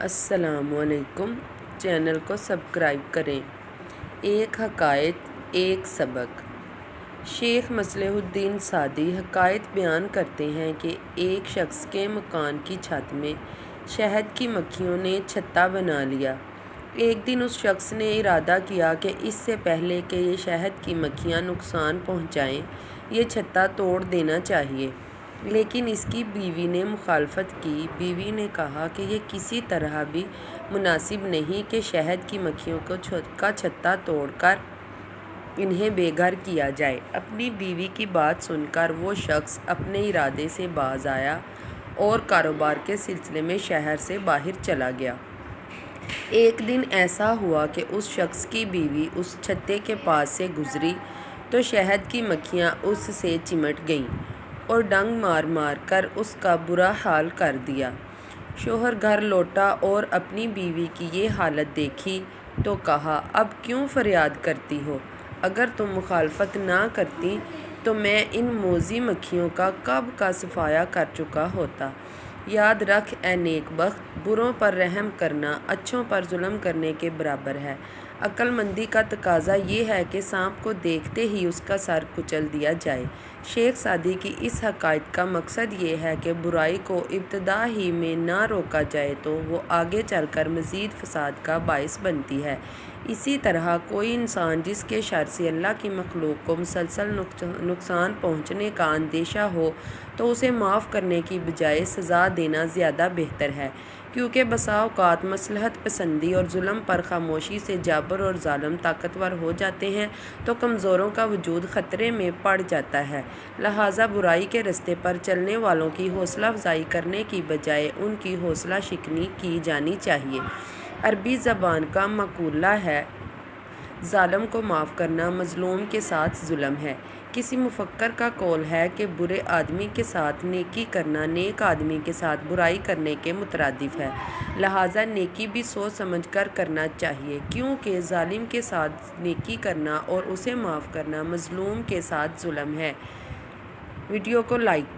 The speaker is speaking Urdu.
السلام علیکم، چینل کو سبسکرائب کریں۔ ایک حکایت ایک سبق۔ شیخ مصلح الدین سعدی حکایت بیان کرتے ہیں کہ ایک شخص کے مکان کی چھت میں شہد کی مکھیوں نے چھتا بنا لیا۔ ایک دن اس شخص نے ارادہ کیا کہ اس سے پہلے کہ یہ شہد کی مکھیاں نقصان پہنچائیں، یہ چھتا توڑ دینا چاہیے، لیکن اس کی بیوی نے مخالفت کی۔ بیوی نے کہا کہ یہ کسی طرح بھی مناسب نہیں کہ شہد کی مکھیوں کا چھتا توڑ کر انہیں بے گھر کیا جائے۔ اپنی بیوی کی بات سن کر وہ شخص اپنے ارادے سے باز آیا اور کاروبار کے سلسلے میں شہر سے باہر چلا گیا۔ ایک دن ایسا ہوا کہ اس شخص کی بیوی اس چھتے کے پاس سے گزری تو شہد کی مکھیاں اس سے چمٹ گئیں اور ڈنگ مار مار کر اس کا برا حال کر دیا۔ شوہر گھر لوٹا اور اپنی بیوی کی یہ حالت دیکھی تو کہا، اب کیوں فریاد کرتی ہو؟ اگر تم مخالفت نہ کرتی تو میں ان موذی مکھیوں کا کب کا صفایا کر چکا ہوتا۔ یاد رکھ اے نیک بخت، بروں پر رحم کرنا اچھوں پر ظلم کرنے کے برابر ہے۔ عقل مندی کا تقاضا یہ ہے کہ سانپ کو دیکھتے ہی اس کا سر کچل دیا جائے۔ شیخ سعدی کی اس حکایت کا مقصد یہ ہے کہ برائی کو ابتدا ہی میں نہ روکا جائے تو وہ آگے چل کر مزید فساد کا باعث بنتی ہے۔ اسی طرح کوئی انسان جس کے شر سے اللہ کی مخلوق کو مسلسل نقصان پہنچنے کا اندیشہ ہو تو اسے معاف کرنے کی بجائے سزا دینا زیادہ بہتر ہے، کیونکہ بسا اوقات مصلحت پسندی اور ظلم پر خاموشی سے جابر اور ظالم طاقتور ہو جاتے ہیں تو کمزوروں کا وجود خطرے میں پڑ جاتا ہے۔ لہٰذا برائی کے رستے پر چلنے والوں کی حوصلہ افزائی کرنے کی بجائے ان کی حوصلہ شکنی کی جانی چاہیے۔ عربی زبان کا مقولہ ہے، ظالم کو معاف کرنا مظلوم کے ساتھ ظلم ہے۔ کسی مفکر کا قول ہے کہ برے آدمی کے ساتھ نیکی کرنا نیک آدمی کے ساتھ برائی کرنے کے مترادف ہے، لہٰذا نیکی بھی سوچ سمجھ کر کرنا چاہیے، کیونکہ ظالم کے ساتھ نیکی کرنا اور اسے معاف کرنا مظلوم کے ساتھ ظلم ہے۔ ویڈیو کو لائک